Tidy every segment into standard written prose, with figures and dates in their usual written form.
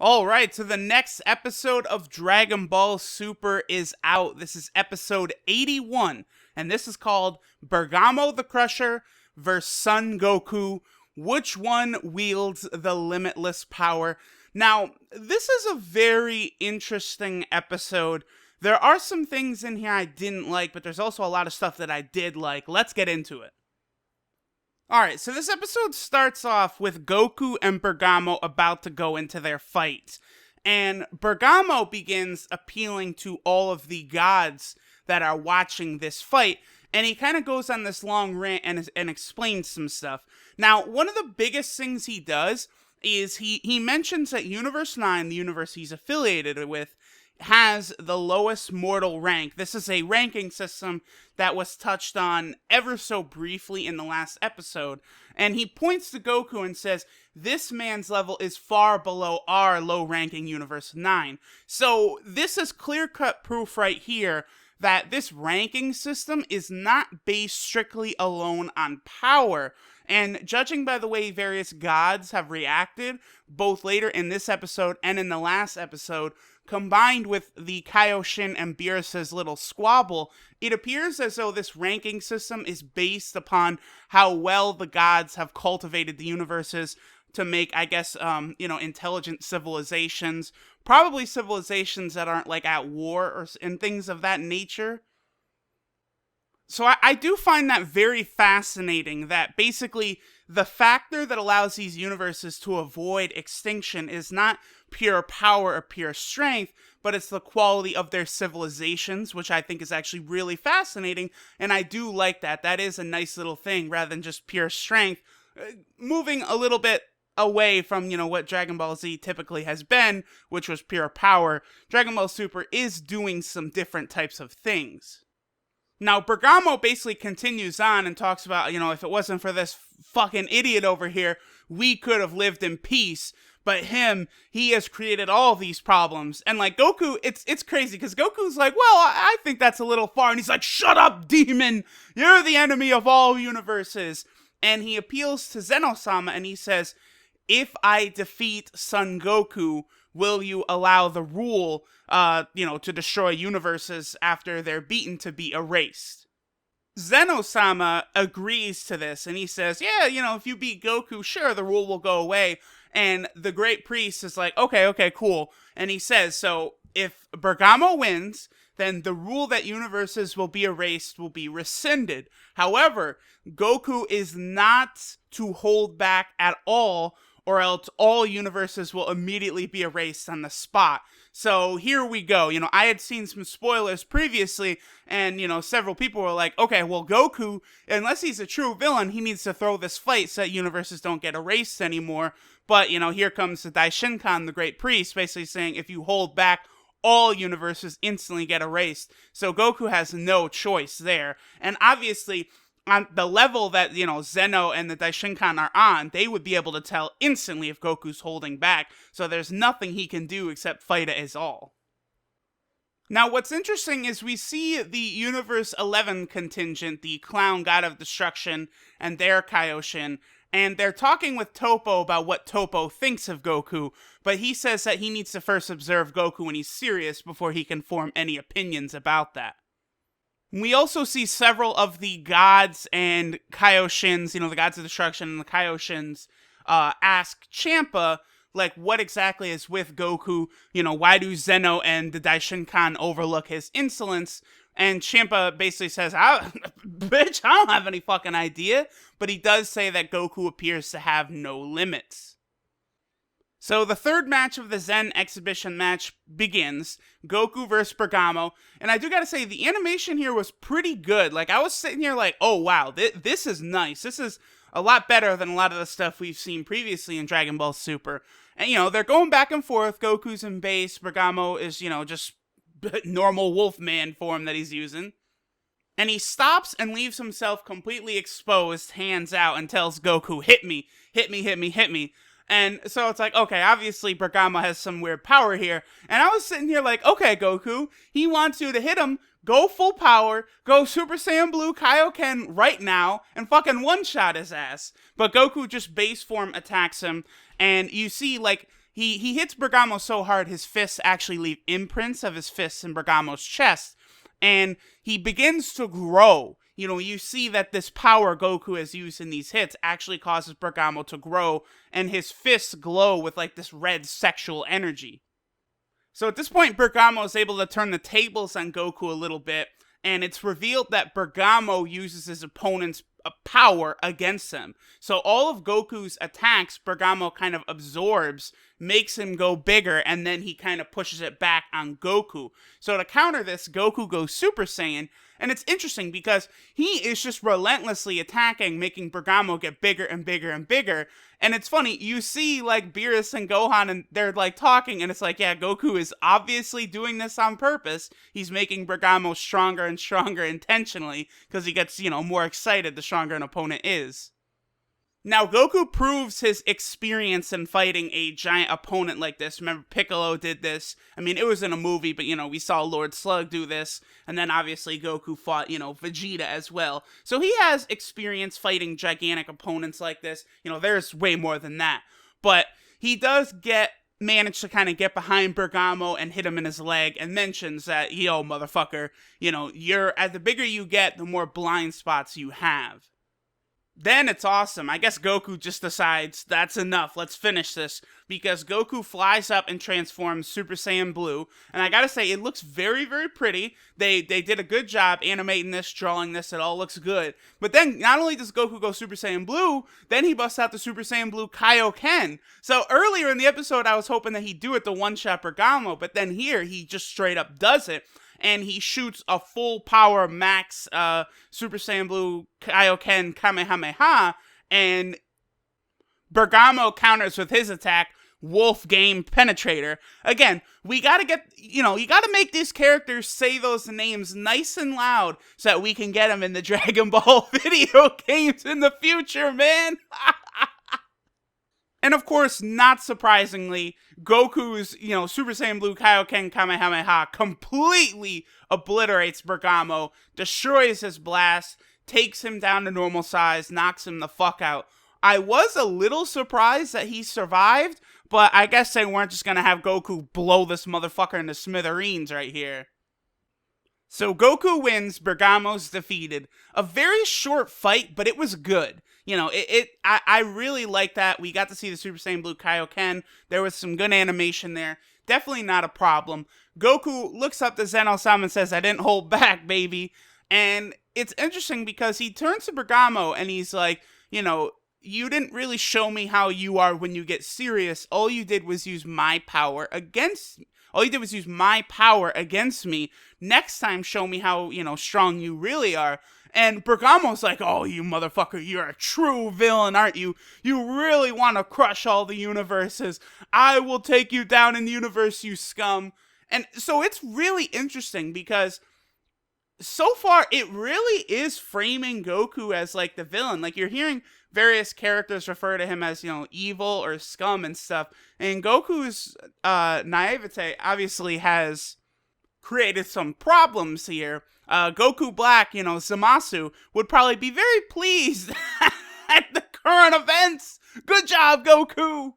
All right, so the next episode of Dragon Ball Super is out. This is episode 81, and this is called Bergamo the Crusher versus Son Goku. Which one wields the limitless power? Now, this is a very interesting episode. There are some things in here I didn't like, but there's also a lot of stuff that I did like. Let's get into it. Alright, so this episode starts off with Goku and Bergamo about to go into their fight. And Bergamo begins appealing to all of the gods that are watching this fight. And he kind of goes on this long rant and explains some stuff. Now, one of the biggest things he does is he mentions that Universe 9, the universe he's affiliated with, has the lowest mortal rank. This is a ranking system that was touched on ever so briefly in the last episode. And he points to Goku and says, this man's level is far below our low ranking Universe 9. So this is clear-cut proof right here that this ranking system is not based strictly alone on power. And judging by the way various gods have reacted, both later in this episode and in the last episode, combined with the Kaioshin and Beerus's little squabble, it appears as though this ranking system is based upon how well the gods have cultivated the universes to make, I guess, intelligent civilizations. Probably civilizations that aren't, like, at war and things of that nature. So I do find that very fascinating, that basically the factor that allows these universes to avoid extinction is not pure power or pure strength, but it's the quality of their civilizations, which I think is actually really fascinating, and I do like that. That is a nice little thing, rather than just pure strength. Moving a little bit away from, what Dragon Ball Z typically has been, which was pure power, Dragon Ball Super is doing some different types of things. Now, Bergamo basically continues on and talks about, if it wasn't for this fucking idiot over here, we could have lived in peace. But he has created all these problems. And, like, Goku, it's crazy, because Goku's like, well, I think that's a little far. And he's like, shut up, demon! You're the enemy of all universes. And he appeals to Zeno-sama, and he says, if I defeat Son Goku, will you allow the rule, to destroy universes after they're beaten to be erased? Zeno-sama agrees to this, and he says, yeah, if you beat Goku, sure, the rule will go away. And the Great Priest is like, okay, cool. And he says, so if Bergamo wins, then the rule that universes will be erased will be rescinded. However, Goku is not to hold back at all, or else all universes will immediately be erased on the spot. So here we go. I had seen some spoilers previously, and, several people were like, okay, well, Goku, unless he's a true villain, he needs to throw this fight so that universes don't get erased anymore. But, here comes the Daishinkan, the Great Priest, basically saying if you hold back, all universes instantly get erased. So Goku has no choice there. And obviously, on the level that, Zeno and the Daishinkan are on, they would be able to tell instantly if Goku's holding back. So there's nothing he can do except fight it as all. Now, what's interesting is we see the Universe 11 contingent, the Clown God of Destruction, and their Kaioshin, and they're talking with Toppo about what Toppo thinks of Goku, but he says that he needs to first observe Goku when he's serious before he can form any opinions about that. We also see several of the gods and Kaioshins, the gods of destruction and the Kaioshins, ask Champa, like, what exactly is with Goku? Why do Zeno and the Daishinkan overlook his insolence? And Champa basically says, bitch, I don't have any fucking idea. But he does say that Goku appears to have no limits. So the third match of the Zen exhibition match begins, Goku versus Bergamo, and I do gotta say, the animation here was pretty good. Like, I was sitting here like, oh wow, this is nice. This is a lot better than a lot of the stuff we've seen previously in Dragon Ball Super. And, they're going back and forth. Goku's in base, Bergamo is, just normal Wolfman form that he's using. And he stops and leaves himself completely exposed, hands out, and tells Goku, hit me, hit me, hit me, hit me. And so it's like, okay, obviously Bergamo has some weird power here. And I was sitting here like, okay, Goku, he wants you to hit him. Go full power, go Super Saiyan Blue Kaioken right now, and fucking one-shot his ass. But Goku just base form attacks him, and you see, like, he hits Bergamo so hard his fists actually leave imprints of his fists in Bergamo's chest, and he begins to grow. You see that this power Goku has used in these hits actually causes Bergamo to grow, and his fists glow with like this red sexual energy. So at this point, Bergamo is able to turn the tables on Goku a little bit, and it's revealed that Bergamo uses his opponent's power against him. So all of Goku's attacks, Bergamo kind of absorbs, makes him go bigger, and then he kind of pushes it back on Goku. So to counter this, Goku goes Super Saiyan, and it's interesting because he is just relentlessly attacking, making Bergamo get bigger and bigger and bigger. And it's funny, you see like Beerus and Gohan, and they're like talking, and it's like, yeah, Goku is obviously doing this on purpose. He's making Bergamo stronger and stronger intentionally, because he gets, more excited the stronger an opponent is. Now, Goku proves his experience in fighting a giant opponent like this. Remember, Piccolo did this. I mean, it was in a movie, but, we saw Lord Slug do this. And then, obviously, Goku fought, Vegeta as well. So he has experience fighting gigantic opponents like this. There's way more than that. But he does manage to kind of get behind Bergamo and hit him in his leg, and mentions that, yo, motherfucker, the bigger you get, the more blind spots you have. Then it's awesome. I guess Goku just decides, that's enough, let's finish this, because Goku flies up and transforms Super Saiyan Blue, and I gotta say, it looks very, very pretty. They did a good job animating this, drawing this, it all looks good. But then, not only does Goku go Super Saiyan Blue, then he busts out the Super Saiyan Blue Kaioken. So earlier in the episode, I was hoping that he'd do it to one-shot Bergamo, but then here, he just straight up does it. And he shoots a full power max Super Saiyan Blue Kaioken Kamehameha, and Bergamo counters with his attack, Wolf Game Penetrator. Again, we gotta you gotta make these characters say those names nice and loud so that we can get them in the Dragon Ball video games in the future, man. And of course, not surprisingly, Goku's, Super Saiyan Blue Kaioken Kamehameha completely obliterates Bergamo, destroys his blast, takes him down to normal size, knocks him the fuck out. I was a little surprised that he survived, but I guess they weren't just gonna have Goku blow this motherfucker into smithereens right here. So Goku wins, Bergamo's defeated. A very short fight, but it was good. I really like that. We got to see the Super Saiyan Blue Kaioken. There was some good animation there. Definitely not a problem. Goku looks up to Zeno-sama and says, I didn't hold back, baby. And it's interesting because he turns to Bergamo and he's like, you didn't really show me how you are when you get serious. All you did was use my power against me. Next time, show me how, strong you really are. And Bergamo's like, oh, you motherfucker, you're a true villain, aren't you? You really want to crush all the universes. I will take you down in the universe, you scum. And so it's really interesting because so far it really is framing Goku as like the villain. Like you're hearing various characters refer to him as, evil or scum and stuff. And Goku's naivete obviously has created some problems here. Goku Black, Zamasu, would probably be very pleased at the current events. Good job, Goku!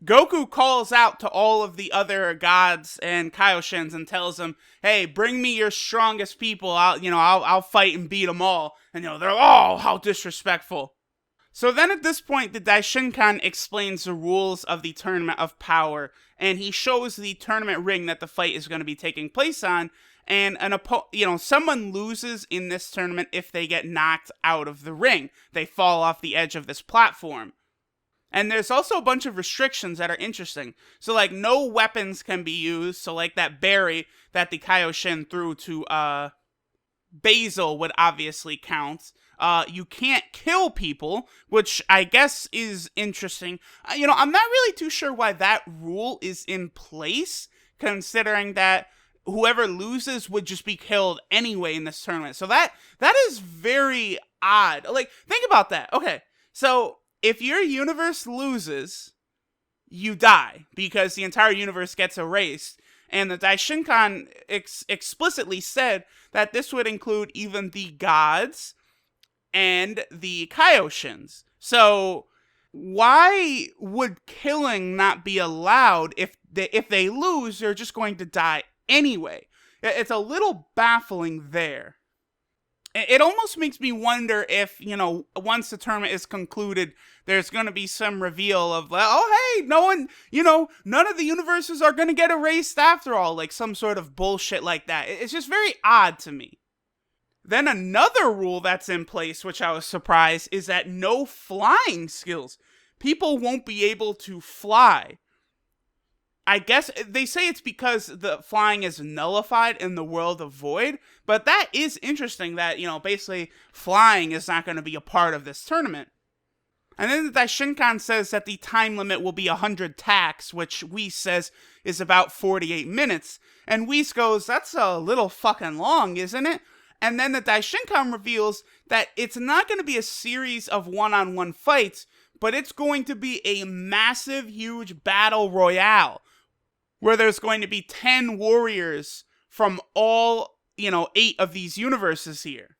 Goku calls out to all of the other gods and Kaioshins and tells them, hey, bring me your strongest people. I'll fight and beat them all. And, they're, oh, how disrespectful. So then at this point, the Daishinkan explains the rules of the Tournament of Power, and he shows the tournament ring that the fight is going to be taking place on, and someone loses in this tournament if they get knocked out of the ring. They fall off the edge of this platform. And there's also a bunch of restrictions that are interesting. So, like, no weapons can be used. So, like, that berry that the Kaioshin threw to Basil would obviously count. You can't kill people, which I guess is interesting. I'm not really too sure why that rule is in place, considering that whoever loses would just be killed anyway in this tournament. So that is very odd. Like, think about that. Okay, so if your universe loses, you die, because the entire universe gets erased. And the Daishinkan explicitly said that this would include even the gods and the Kaioshins. So Why would killing not be allowed if they lose, they're just going to die anyway? It's a little baffling there. It almost makes me wonder if, once the tournament is concluded, there's going to be some reveal of, oh, hey, no one, none of the universes are going to get erased after all, like some sort of bullshit like that. It's just very odd to me. Then another rule that's in place, which I was surprised, is that no flying skills. People won't be able to fly. I guess they say it's because the flying is nullified in the world of Void, but that is interesting that, basically flying is not going to be a part of this tournament. And then the Daishinkan says that the time limit will be 100 tacks, which Whis says is about 48 minutes. And Whis goes, that's a little fucking long, isn't it? And then the Daishinkan reveals that it's not going to be a series of one-on-one fights, but it's going to be a massive, huge battle royale, where there's going to be 10 warriors from all, 8 of these universes here.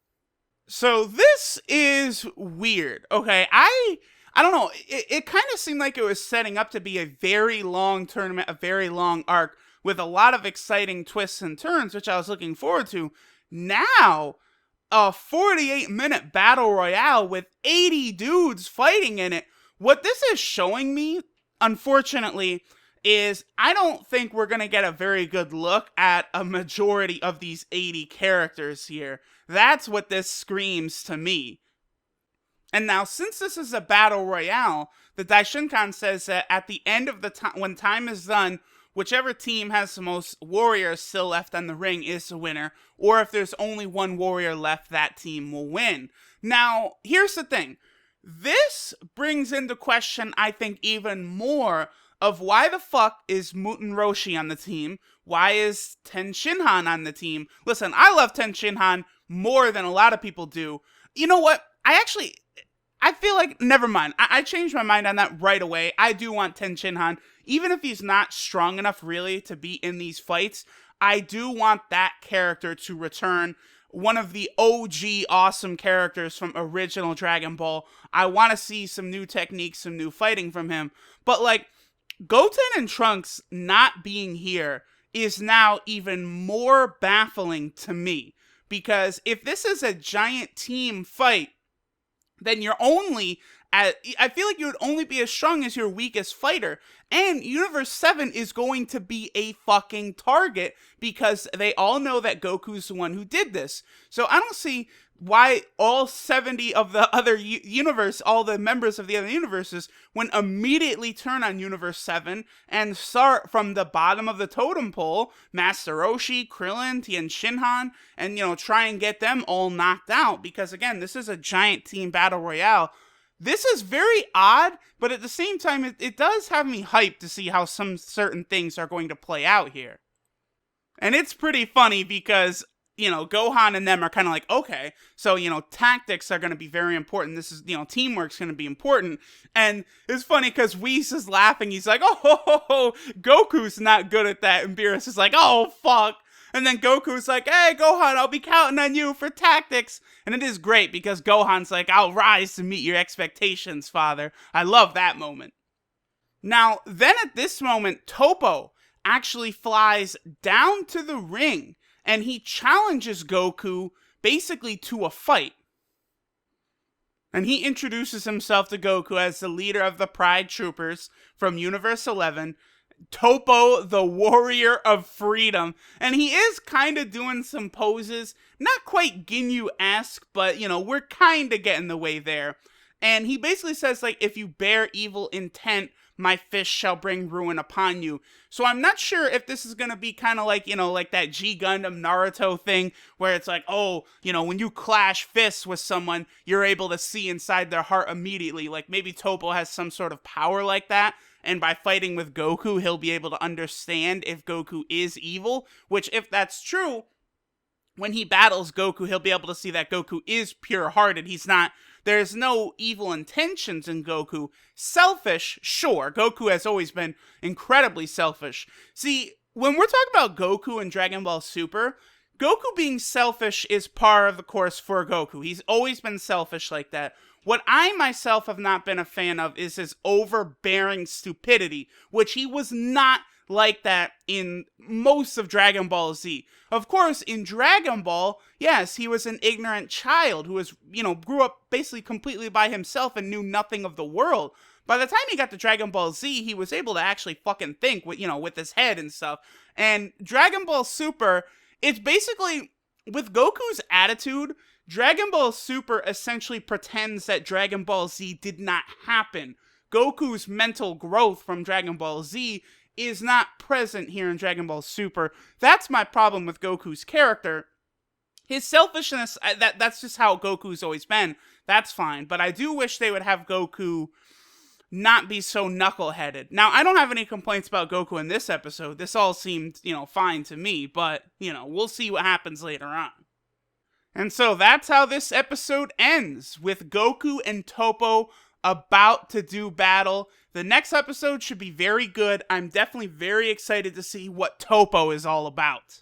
So this is weird, okay? I don't know, it kind of seemed like it was setting up to be a very long tournament, a very long arc, with a lot of exciting twists and turns, which I was looking forward to. Now, a 48-minute battle royale with 80 dudes fighting in it. What this is showing me, unfortunately, is I don't think we're going to get a very good look at a majority of these 80 characters here. That's what this screams to me. And now, since this is a battle royale, the Daishinkan says that at the end of the time, when time is done, whichever team has the most warriors still left on the ring is the winner, or if there's only one warrior left, that team will win. Now, here's the thing. This brings into question, I think, even more of why the fuck is Muten Roshi on the team? Why is Ten Shinhan on the team? Listen, I love Ten Shinhan more than a lot of people do. You know what? I feel like, never mind. I changed my mind on that right away. I do want Ten Shinhan. Even if he's not strong enough, really, to be in these fights, I do want that character to return. One of the OG awesome characters from original Dragon Ball. I want to see some new techniques, some new fighting from him. But, Goten and Trunks not being here is now even more baffling to me. Because if this is a giant team fight, then you're only I feel like you would only be as strong as your weakest fighter. And Universe 7 is going to be a fucking target because they all know that Goku's the one who did this. So I don't see why all 70 of the other all the members of the other universes would immediately turn on Universe 7 and start from the bottom of the totem pole, Master Roshi, Krillin, Tien Shinhan, and, try and get them all knocked out. Because, again, this is a giant team battle royale. This is very odd, but at the same time, it does have me hyped to see how some certain things are going to play out here. And it's pretty funny because, Gohan and them are kind of like, okay, so, tactics are going to be very important. This is, teamwork's going to be important. And it's funny because Whis is laughing. He's like, oh, Goku's not good at that. And Beerus is like, oh, fuck. And then Goku's like, hey, Gohan, I'll be counting on you for tactics. And it is great because Gohan's like, I'll rise to meet your expectations, father. I love that moment. Now, then at this moment, Toppo actually flies down to the ring and he challenges Goku basically to a fight. And he introduces himself to Goku as the leader of the Pride Troopers from Universe 11, Toppo, the Warrior of Freedom. And he is kind of doing some poses, not quite Ginyu-esque, but, we're kind of getting the way there. And he basically says, if you bear evil intent, my fist shall bring ruin upon you. So I'm not sure if this is going to be kind of like that G Gundam Naruto thing, where it's like, oh, when you clash fists with someone, you're able to see inside their heart immediately. Like, maybe Toppo has some sort of power like that. And by fighting with Goku, he'll be able to understand if Goku is evil, which, if that's true, when he battles Goku, he'll be able to see that Goku is pure-hearted. There's no evil intentions in Goku. Selfish, sure. Goku has always been incredibly selfish. See, when we're talking about Goku and Dragon Ball Super, Goku being selfish is par of the course for Goku. He's always been selfish like that. What I myself have not been a fan of is his overbearing stupidity, which he was not like that in most of Dragon Ball Z. Of course, in Dragon Ball, yes, he was an ignorant child who was, grew up basically completely by himself and knew nothing of the world. By the time he got to Dragon Ball Z, he was able to actually fucking think with his head and stuff. And Dragon Ball Super, it's basically, with Goku's attitude, Dragon Ball Super essentially pretends that Dragon Ball Z did not happen. Goku's mental growth from Dragon Ball Z is not present here in Dragon Ball Super. That's my problem with Goku's character. His selfishness, that's just how Goku's always been. That's fine. But I do wish they would have Goku not be so knuckleheaded. Now, I don't have any complaints about Goku in this episode. This all seemed, fine to me. But, we'll see what happens later on. And so that's how this episode ends, with Goku and Toppo about to do battle. The next episode should be very good. I'm definitely very excited to see what Toppo is all about.